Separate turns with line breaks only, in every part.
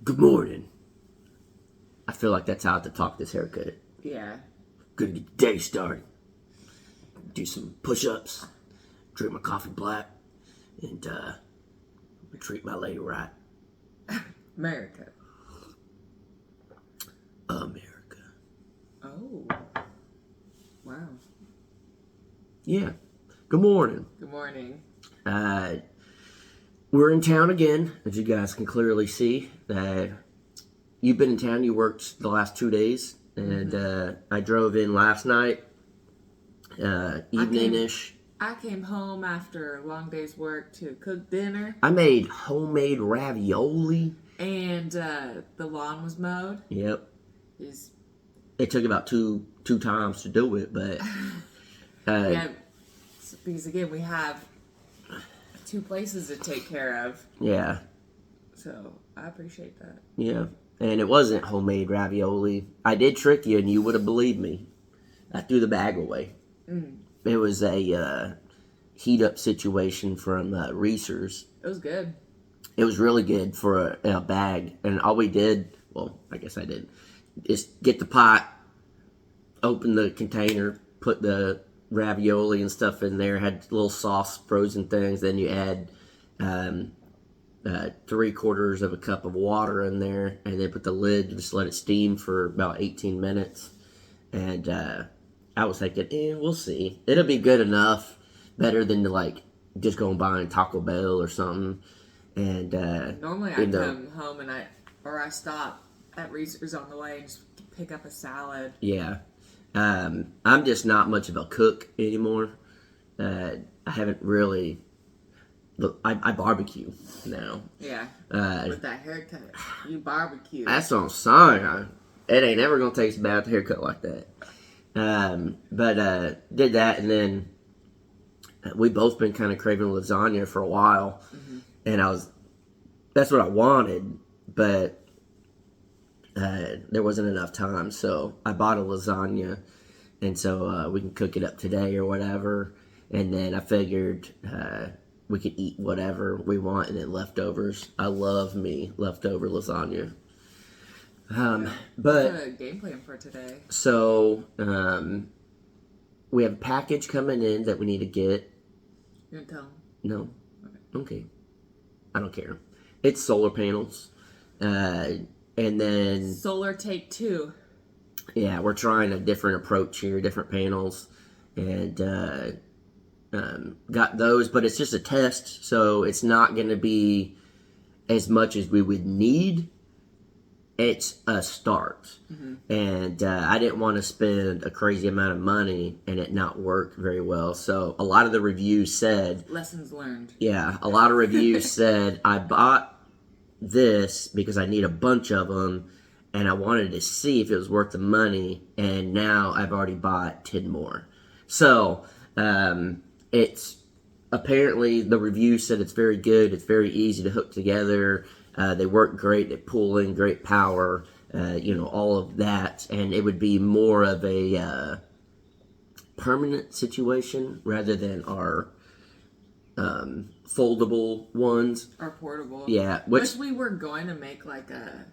Good morning. I feel like that's how I have to talk this haircut.
Yeah.
Gonna get the day started. Do some push-ups. Drink my coffee black. And, treat my lady right.
America.
America.
Oh. Wow.
Yeah. Good morning.
Good morning.
We're in town again, as you guys can clearly see. You've been in town, you worked the last 2 days, and I drove in last night, evening-ish.
I came home after a long day's work to cook dinner.
I made homemade ravioli.
And the lawn was mowed.
Yep. It took about two times to do it, but...
yeah, because again, we have 2 places to take care of.
Yeah.
So, I appreciate that.
Yeah. And it wasn't homemade ravioli. I did trick you, and you would have believed me. I threw the bag away. It was a heat-up situation from Reese's.
It was good.
It was really good for a bag. And all we did, well, I guess I did, is get the pot, open the container, put the ravioli and stuff in there, had little sauce, frozen things. Then you add 3/4 of a cup of water in there, and then put the lid, just let it steam for about 18 minutes. And I was thinking, we'll see. It'll be good enough, better than just going buying Taco Bell or something. And
normally I come home and I stop at Reese's on the way and just pick up a salad.
Yeah. I'm just not much of a cook anymore. I haven't really... Look, I barbecue now.
Yeah. With that haircut, you barbecue.
That's what I'm saying. It ain't ever going to taste bad with a haircut like that. But did that, and then we both been kind of craving lasagna for a while. And that's what I wanted, but there wasn't enough time, so I bought a lasagna, and so we can cook it up today or whatever. And then I figured we could eat whatever we want, and then leftovers. I love me leftover lasagna. But
what's the game plan for today?
So we have a package coming in that we need to get.
You gonna tell them?
No. Okay. I don't care. It's solar panels. And then...
Solar take 2.
Yeah, we're trying a different approach here, different panels. And got those, but it's just a test, so it's not going to be as much as we would need. It's a start. And I didn't want to spend a crazy amount of money and it not work very well. So a lot of the reviews said...
Lessons learned.
Yeah, a lot of reviews said, I bought this because I need a bunch of them, and I wanted to see if it was worth the money, and now I've already bought 10 more. So, it's... Apparently, the review said it's very good, it's very easy to hook together, they work great, they pull in great power, all of that, and it would be more of a permanent situation rather than our foldable ones.
Or portable.
Yeah.
Which we were going to make a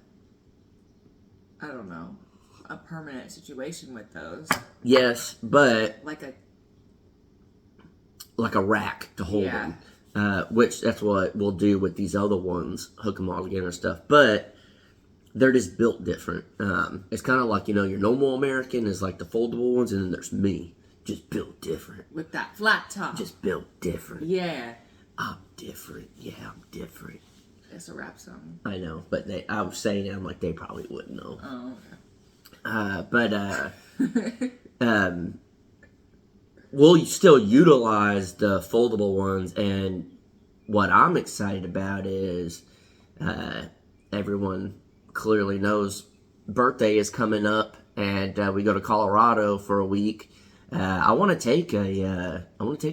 permanent situation with those.
Yes, but...
Like
a rack to hold them. Which that's what we'll do with these other ones, hook them all together and stuff. But they're just built different. It's kind of like, your normal American is like the foldable ones, and then there's me, just built different.
With that flat top.
Just built different.
Yeah.
I'm different. Yeah, I'm different.
It's a rap song.
I know, but I was saying it, I'm like, they probably wouldn't know.
Oh,
okay. We'll still utilize the foldable ones, and what I'm excited about is everyone clearly knows birthday is coming up, and we go to Colorado for a week. I want to take a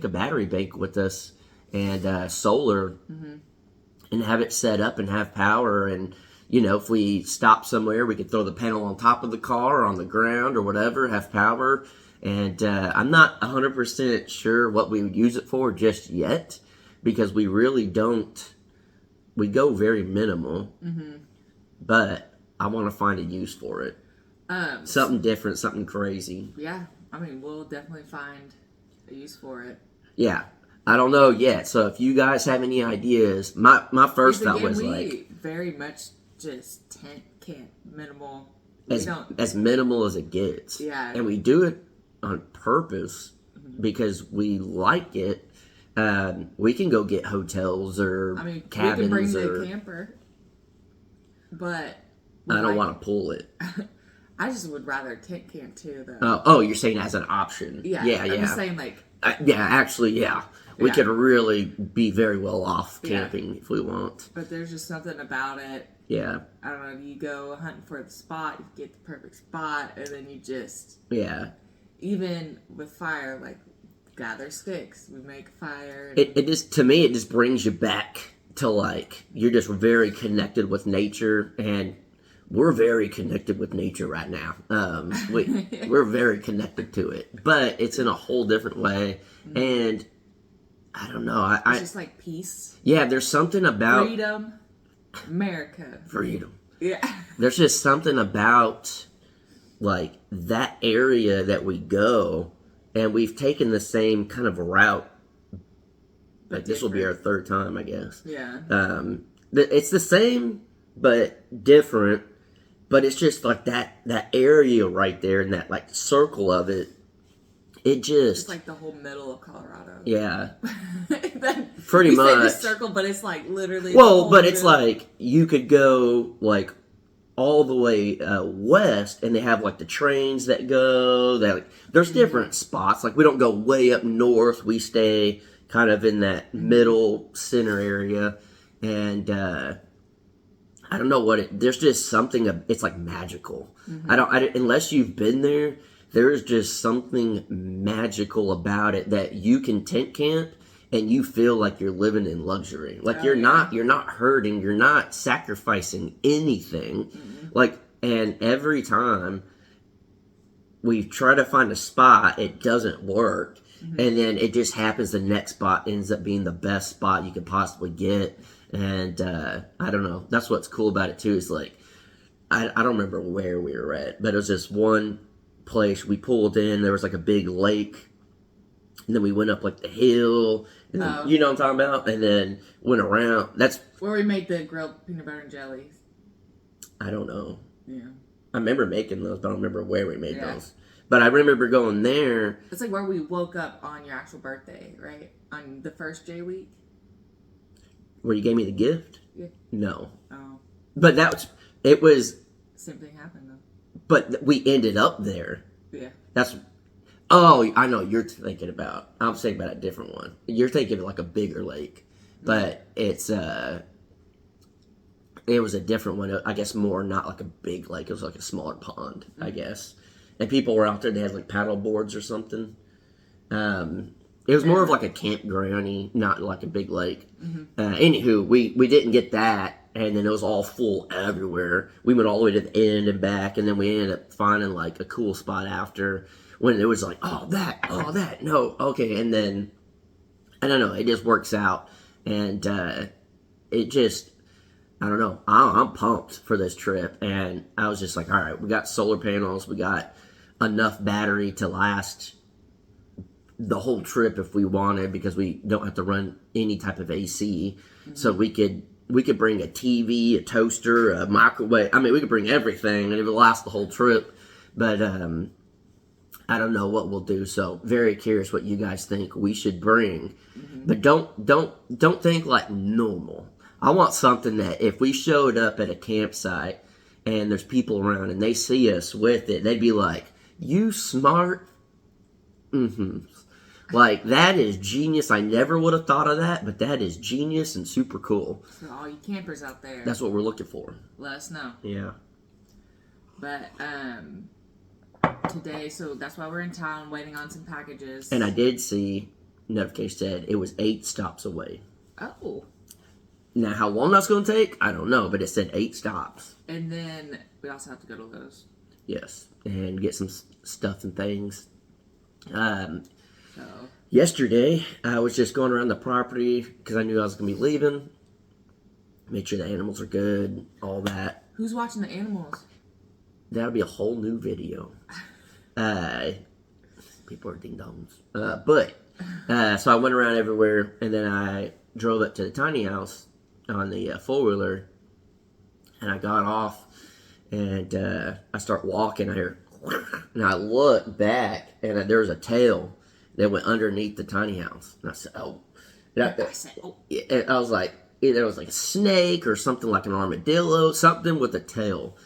battery bank with us and solar, and have it set up and have power. And if we stop somewhere, we could throw the panel on top of the car or on the ground or whatever, have power. And I'm not 100% sure what we would use it for just yet, because we really don't. We go very minimal. but I want to find a use for it. Something different, something crazy.
Yeah, I mean, we'll definitely find a use for it.
Yeah, I don't know yet. So if you guys have any ideas, my first thought was like
very much just tent camp, minimal.
As minimal as it gets.
Yeah,
and we do it on purpose because we like it. We can go get hotels or cabins.
We can bring the camper, but
I don't want to pull it.
I just would rather tent camp too,
though. Oh, you're saying as an option?
Yeah, yeah. I'm just saying, like,
we could really be very well off camping if we want.
But there's just something about it.
Yeah.
I don't know. You go hunting for the spot, you get the perfect spot, and then you just Even with fire, like, gather sticks. We make fire.
It just, to me, it just brings you back to, like, you're just very connected with nature, and we're very connected with nature right now. We're very connected to it, but it's in a whole different way. And I don't know.
It's just like peace.
Yeah, there's something about
freedom, America.
Freedom.
Yeah.
There's just something about like that area that we go, and we've taken the same kind of route. Like this will be our third time, I guess.
Yeah.
It's the same but different. But it's just like that area right there and that like circle of it. It just
it's like the whole middle of Colorado.
Yeah.
Pretty much.
Say
the circle, but it's like literally.
Well, but it's like you could go like all the way west, and they have like the trains that go. That like, there's different spots. Like we don't go way up north. We stay kind of in that middle center area, and I don't know what it. There's just something. It's like magical. I don't unless you've been there. There's just something magical about it that you can tent camp and you feel like you're living in luxury. Like you're not hurting, you're not sacrificing anything. Like, and every time we try to find a spot, it doesn't work. And then it just happens the next spot ends up being the best spot you could possibly get. And I don't know. That's what's cool about it too, is like I don't remember where we were at, but it was this one place we pulled in. There was like a big lake, and then we went up like the hill, and then, you know what I'm talking about, and then went around. That's
where we made the grilled peanut butter and jelly.
I don't know.
Yeah,
I remember making those, but I don't remember where we made those. But I remember going there.
It's like where we woke up on your actual birthday, right? On the first J week.
Where you gave me the gift?
Yeah.
No.
Oh.
But it was.
Same thing happened though.
But we ended up there.
Yeah.
Oh, I know you're thinking about. I'm thinking about a different one. You're thinking of like a bigger lake, but it was a different one. I guess more not like a big lake. It was like a smaller pond, I guess. And people were out there. They had like paddle boards or something. It was more of like a campground-y, not like a big lake. Anywho, we didn't get that. And then it was all full everywhere. We went all the way to the end and back, and then we ended up finding like a cool spot after when it was like, no, okay. And then, I don't know, it just works out. And it just, I don't know, I'm pumped for this trip. And I was just like, all right, we got solar panels, we got enough battery to last the whole trip if we wanted, because we don't have to run any type of AC. So we could bring a TV, a toaster, a microwave. I mean, we could bring everything, and it would last the whole trip. But I don't know what we'll do. So very curious what you guys think we should bring. But don't think like normal. I want something that if we showed up at a campsite and there's people around and they see us with it, they'd be like, "You smart." Like, that is genius. I never would have thought of that, but that is genius and super cool.
So all you campers out there,
that's what we're looking for.
Let us know.
Yeah.
But today, so that's why we're in town waiting on some packages.
And I did see, notification said it was 8 stops away.
Oh.
Now, how long that's going to take, I don't know, but it said 8 stops.
And then we also have to go to Lowe's.
Yes, and get some stuff and things.
So.
Yesterday, I was just going around the property because I knew I was going to be leaving. Make sure the animals are good, all that.
Who's watching the animals?
That'll be a whole new video. People are ding-dongs. So I went around everywhere, and then I drove up to the tiny house on the four-wheeler, and I got off, and I start walking. I hear, and I look back, and there was a tail that went underneath the tiny house. And I said, "Oh!" And I was like, either it was like a snake or something like an armadillo, something with a tail,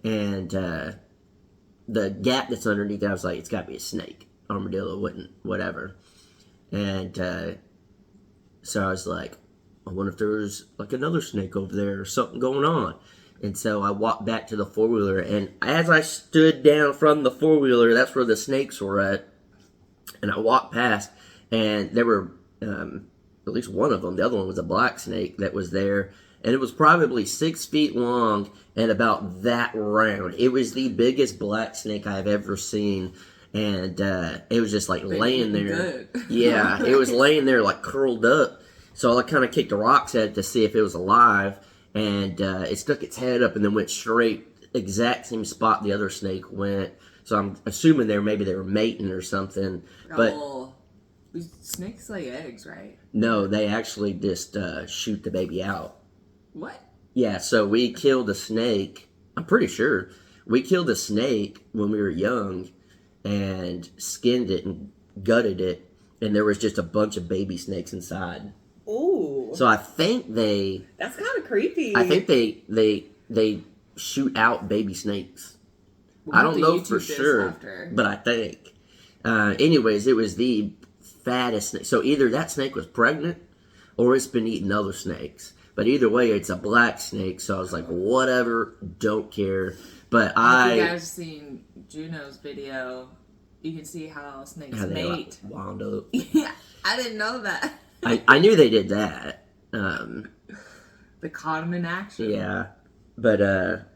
and the gap that's underneath. I was like, it's got to be a snake. Armadillo wouldn't, whatever. And so I was like, I wonder if there was like another snake over there or something going on. And so I walked back to the four-wheeler, and as I stood down from the four-wheeler, that's where the snakes were at. And I walked past, and there were at least one of them. The other one was a black snake that was there, and it was probably 6 feet long and about that round. It was the biggest black snake I've ever seen. And it was just like laying there. Yeah, it was laying there like curled up. So I kind of kicked the rocks at it to see if it was alive. And it stuck its head up and then went straight, exact same spot the other snake went. So I'm assuming maybe they were mating or something. But
snakes lay eggs, right?
No, they actually just shoot the baby out.
What?
Yeah, so we killed a snake. I'm pretty sure. We killed a snake when we were young and skinned it and gutted it, and there was just a bunch of baby snakes inside.
Ooh.
So I think
That's kind of creepy.
I think they shoot out baby snakes. I don't know for sure, but I think. Anyways, it was the fattest snake. So either that snake was pregnant, or it's been eating other snakes. But either way, it's a black snake. So I was like, whatever, don't care. But
if you guys seen Juno's video, you can see how snakes mate.
Like, wound up.
Yeah, I didn't know that.
I knew they did that.
They caught him in action.
Yeah, but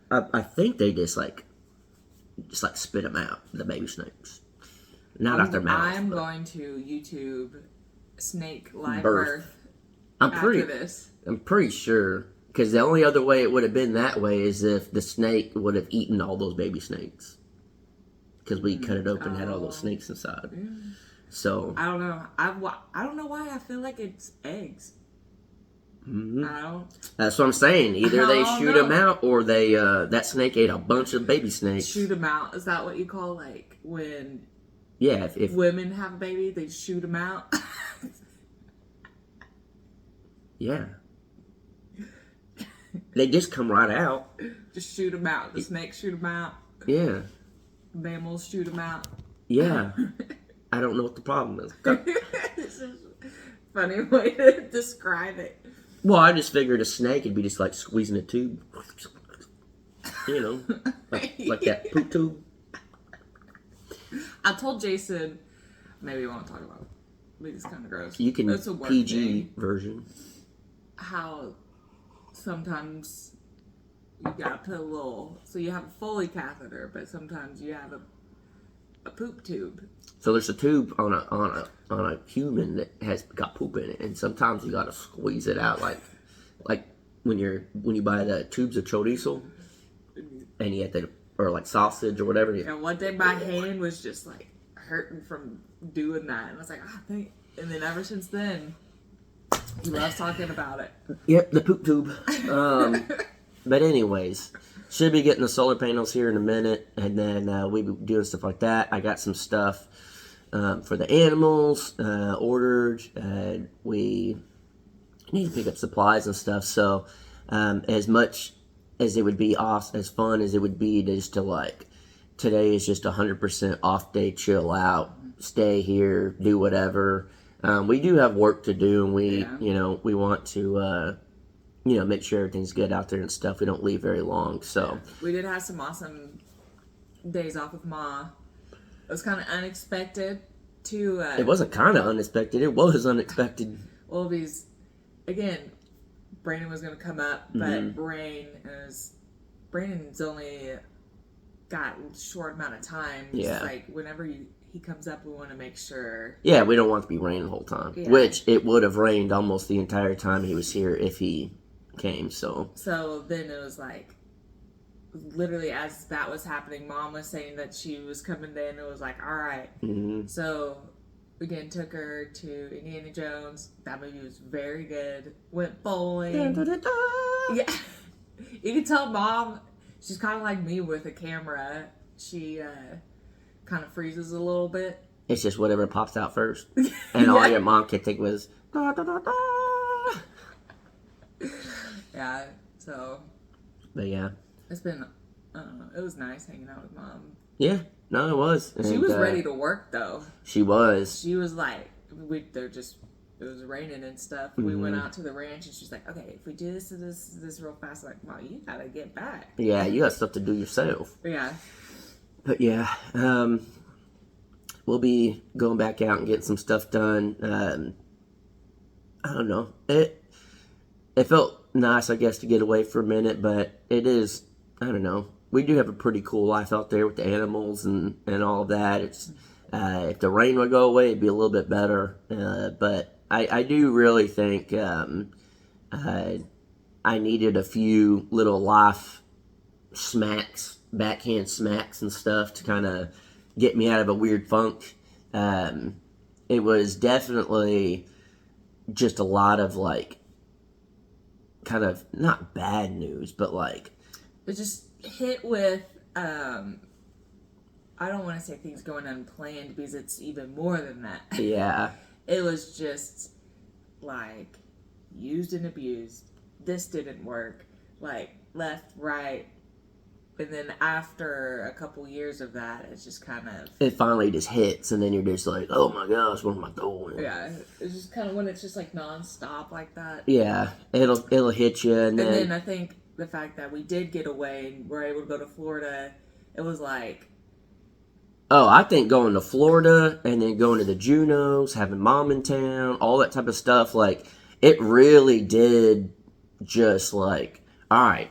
I think they just like spit them out, the baby snakes, not out their mouth.
I'm going to YouTube snake live birth.
I'm pretty sure. Because the only other way it would have been that way is if the snake would have eaten all those baby snakes. Because we cut it open and had all those snakes inside. Yeah. So
I don't know. I don't know why I feel like it's eggs.
Mm-hmm. That's what I'm saying. Either they shoot them out, or they that snake ate a bunch of baby snakes.
Shoot them out. Is that what you call like when?
Yeah, if
women have a baby, they shoot them out.
Yeah. They just come right out.
Just shoot them out. The snakes shoot them out.
Yeah.
Mammals shoot them out.
Yeah. I don't know what the problem is.
This is a funny way to describe it.
Well, I just figured a snake would be just like squeezing a tube. You know, like that poop tube.
I told Jason, maybe we won't talk about it. It's kind of gross.
You can PG version.
How sometimes you gotta put a little, so you have a Foley catheter, but sometimes you have a poop tube.
So there's a tube on a human that has got poop in it, and sometimes you gotta squeeze it out, like when you buy the tubes of chorizo, and you have to, or like sausage or whatever.
And one day my hand was just like hurting from doing that, and I was like, and then ever since then, he loves talking about it.
Yep, the poop tube. But anyways, should be getting the solar panels here in a minute, and then we'll be doing stuff like that. I got some stuff for the animals ordered. We need to pick up supplies and stuff. So as much as it would be as fun as it would be just to like, today is just 100% off day, chill out, stay here, do whatever. We do have work to do, and we want to, make sure everything's good out there and stuff. We don't leave very long, so.
We did have some awesome days off with Ma. It was kind of unexpected to...
it wasn't kind of unexpected. It was unexpected.
Well, because, again, Brandon was going to come up, but Brandon's only got a short amount of time. Yeah. Just like, whenever he comes up, we want to make sure...
Yeah, we don't want it to be raining the whole time. Yeah. Which, it would have rained almost the entire time he was here if he came, so...
So then it was like, literally as that was happening, Mom was saying that she was coming in and it was like, all right.
Mm-hmm.
So again, took her to Indiana Jones. That movie was very good. Went bowling. Yeah. You can tell Mom, she's kind of like me with a camera. She kind of freezes a little bit.
It's just whatever pops out first. And all your mom could think was, da, da, da, da.
Yeah, so.
But yeah.
It's been, I don't know, it was nice hanging out with Mom.
Yeah, no, it was.
She was ready to work, though.
She was.
She was like, it was raining and stuff. Mm-hmm. We went out to the ranch, and she's like, okay, if we do this real fast, I'm like, Mom, you gotta get back.
Yeah, you got stuff to do yourself.
Yeah.
But yeah, we'll be going back out and getting some stuff done. I don't know. It felt nice, I guess, to get away for a minute, but it is, I don't know. We do have a pretty cool life out there with the animals and all of that. It's if the rain would go away, it'd be a little bit better. But I do really think I needed a few little life smacks, backhand smacks and stuff to kind of get me out of a weird funk. It was definitely just a lot of like kind of not bad news, but like
it just hit with I don't want to say things going unplanned because it's even more than that.
Yeah.
It was just like used and abused. This didn't work. Like left, right. And then after a couple years of that, it's just kind of...
It finally just hits, and then you're just like, oh my gosh, what am I doing?
Yeah, it's just kind of when it's just like nonstop like that.
Yeah, it'll hit you, and
then I think the fact that we did get away and were able to go to Florida, it was like...
Oh, I think going to Florida, and then going to the Junos, having Mom in town, all that type of stuff, like, it really did just like, all right,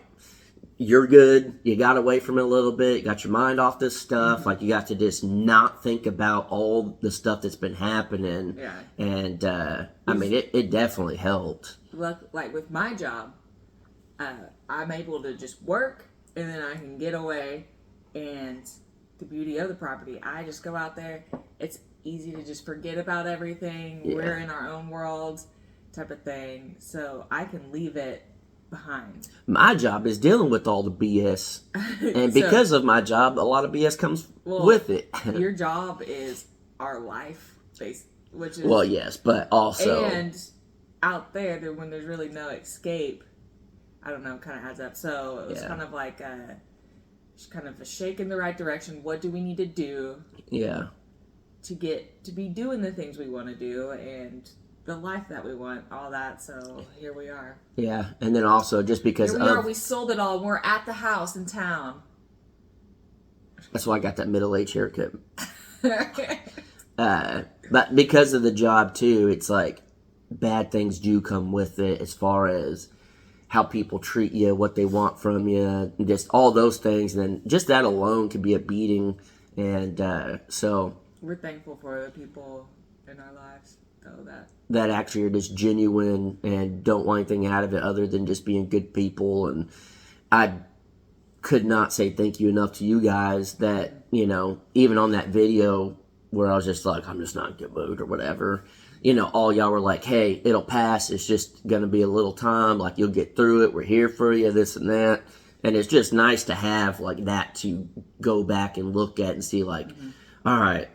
you're good. You got away from it a little bit. You got your mind off this stuff. Mm-hmm. Like, you got to just not think about all the stuff that's been happening.
Yeah.
And, I mean, it definitely helped.
Like, with my job, I'm able to just work, and then I can get away. And the beauty of the property, I just go out there. It's easy to just forget about everything. Yeah. We're in our own world type of thing. So I can leave it behind.
My job is dealing with all the BS, and because of my job, a lot of BS comes with it.
Your job is our life, which is
yes, but also
and out there, when there's really no escape, I don't know, kind of adds up. So it was kind of like a shake in the right direction. What do we need to do?
Yeah,
to get to be doing the things we want to do and the life that we want, all that. So here we are.
Yeah, and then also just because
we sold it all. We're at the house in town.
That's why I got that middle-aged haircut. But because of the job too, it's like bad things do come with it as far as how people treat you, what they want from you, just all those things. And then just that alone could be a beating. And so
we're thankful for the people in our lives, though,
that actually are just genuine and don't want anything out of it other than just being good people. And I could not say thank you enough to you guys that, you know, even on that video where I was just like, I'm just not in a good mood or whatever, you know, all y'all were like, hey, it'll pass. It's just going to be a little time. Like, you'll get through it. We're here for you, this and that. And it's just nice to have like that to go back and look at and see like, all right,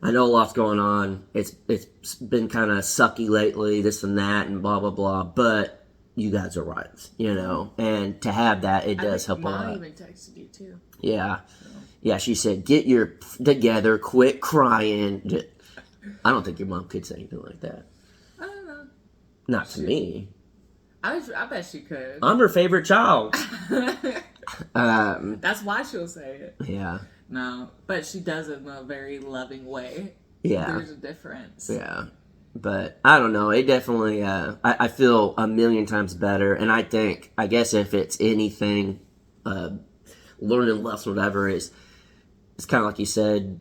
I know a lot's going on. It's been kind of sucky lately, this and that, and blah, blah, blah. But you guys are right, you know. And to have that, it does help a lot.
Mom even texted you, too.
Yeah. Yeah, she said, get your together, quit crying. I don't think your mom could say anything like that.
I don't know.
Not to me.
I bet she could.
I'm her favorite child.
That's why she'll say it.
Yeah.
No, but she does it in a very loving way.
Yeah.
There's a difference.
Yeah. But I don't know. It definitely, I feel a million times better. And I guess if it's anything, learning lesson, whatever, it's kind of like you said,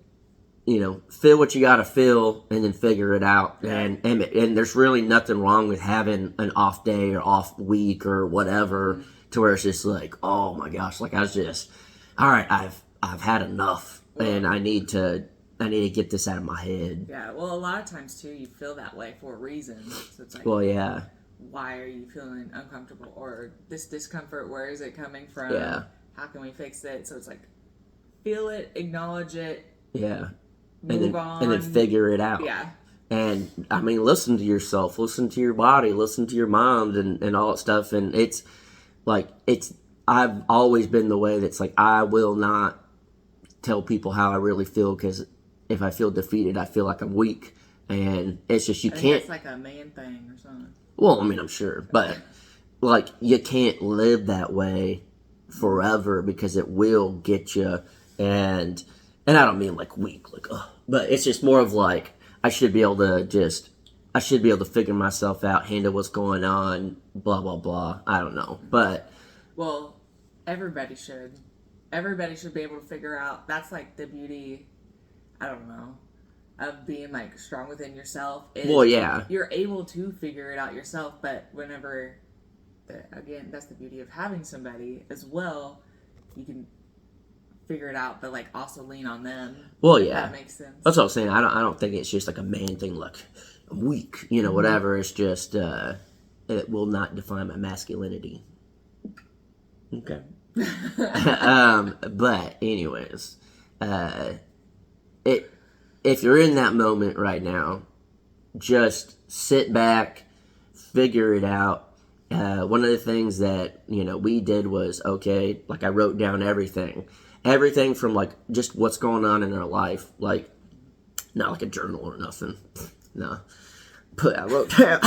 you know, feel what you got to feel and then figure it out. Yeah. And there's really nothing wrong with having an off day or off week or whatever to where it's just like, oh my gosh, like I was just, all right, I've had enough, and I need to get this out of my head.
Yeah, well, a lot of times too, you feel that way for a reason. So it's like,
Well, yeah,
why are you feeling uncomfortable, or this discomfort? Where is it coming from?
Yeah.
How can we fix it? So it's like, feel it, acknowledge it,
yeah,
move on,
and then figure it out.
Yeah,
And I mean, listen to yourself, listen to your body, listen to your mind, and all that stuff. And it's like, I've always been the way that's like, I will not tell people how I really feel, because if I feel defeated, I feel like I'm weak. And it's just, you
I think
can't,
it's like a man thing or something.
well, I mean, I'm sure, but like, you can't live that way forever, because it will get you. And I don't mean like weak, like, ugh, but it's just more of like, I should be able to figure myself out, handle what's going on, blah, blah, blah. I don't know. But,
Well, everybody should. Everybody should be able to figure out. That's like the beauty, I don't know, of being like strong within yourself. Is
well, yeah.
You're able to figure it out yourself, but whenever, again, that's the beauty of having somebody as well. You can figure it out, but like also lean on them.
Well,
if
yeah.
That makes sense.
That's what I'm saying. I don't think it's just like a man thing, like, I'm weak, whatever. It's just, it will not define my masculinity. Okay. But anyways, if you're in that moment right now, just sit back, figure it out. One of the things that, we did was, okay, like I wrote down everything from like just what's going on in our life, like not like a journal or nothing. No. But I wrote down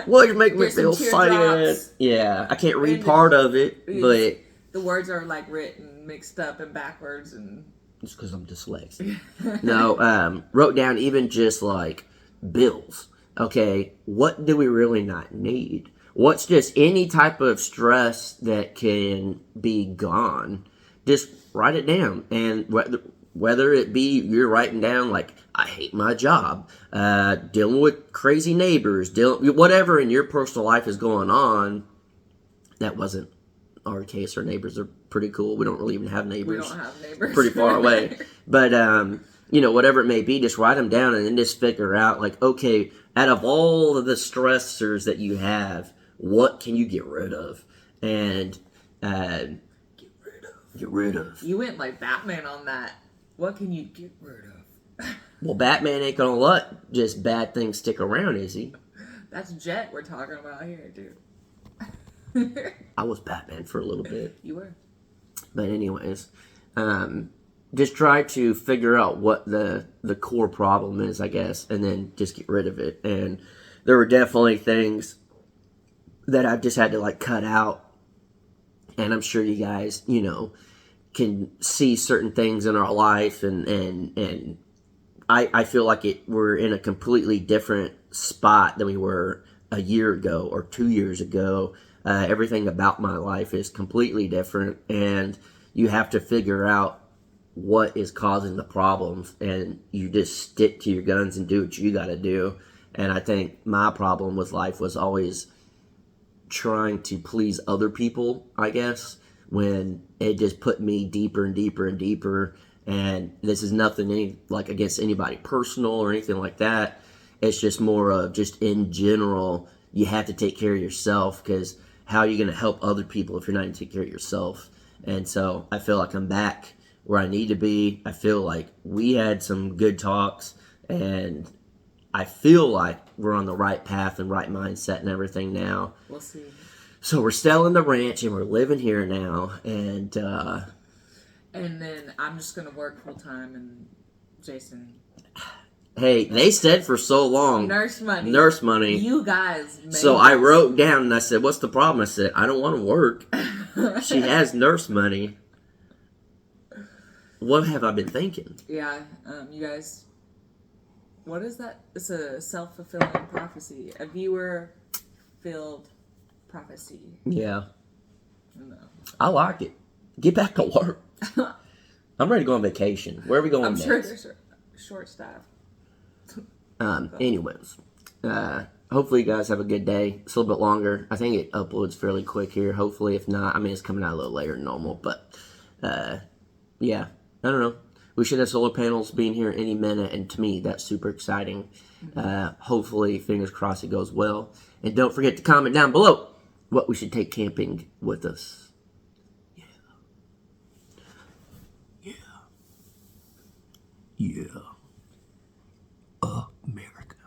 what you make me
Here's some
feel sad.
teardrops.
Yeah, I can't read part of it, but
The words are like written mixed up and backwards, and
it's because I'm dyslexic. No, wrote down even just like bills. Okay, what do we really not need? What's just any type of stress that can be gone? Just write it down, and whether it be you're writing down like, I hate my job, dealing with crazy neighbors, whatever in your personal life is going on. That wasn't our case. Our neighbors are pretty cool. We don't really even have neighbors.
we don't have neighbors.
Pretty far away. But, whatever it may be, just write them down and then just figure out, like, okay, out of all of the stressors that you have, what can you get rid of? And, get rid of.
You went like Batman on that. What can you get rid of?
Well, Batman ain't gonna let just bad things stick around, is he?
That's Jet we're talking about here, dude.
I was Batman for a little bit.
You were.
But anyways, just try to figure out what the core problem is, I guess, and then just get rid of it. And there were definitely things that I've just had to like cut out. And I'm sure you guys, can see certain things in our life, and I feel like we're in a completely different spot than we were a year ago or 2 years ago. Everything about my life is completely different, and you have to figure out what is causing the problems, and you just stick to your guns and do what you got to do. And I think my problem with life was always trying to please other people, I guess, when it just put me deeper and deeper and deeper. And this is nothing against anybody personal or anything like that. It's just more of just in general, you have to take care of yourself, because how are you going to help other people if you're not going to take care of yourself? And so I feel like I'm back where I need to be. I feel like we had some good talks, and I feel like we're on the right path and right mindset and everything now.
We'll see.
So we're selling the ranch and we're living here now, and
then I'm just gonna work full time, and Jason.
Hey, they said for so long,
Nurse money. You guys.
So I wrote down and I said, "What's the problem?" I said, "I don't want to work." She has nurse money. What have I been thinking?
Yeah, you guys. What is that? It's a self-fulfilling prophecy. A viewer-filled prophecy.
Yeah.
No.
I like it. Get back to work. I'm ready to go on vacation. Where are we going next?
I'm sure they're short staff.
Anyways, I hopefully you guys have a good day. It's a little bit longer. I think it uploads fairly quick here. Hopefully, if not, I mean, it's coming out a little later than normal. But, yeah, I don't know. We should have solar panels being here any minute, and to me, that's super exciting. Hopefully, fingers crossed, it goes well. And don't forget to comment down below what we should take camping with us. Yeah. America.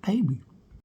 Baby.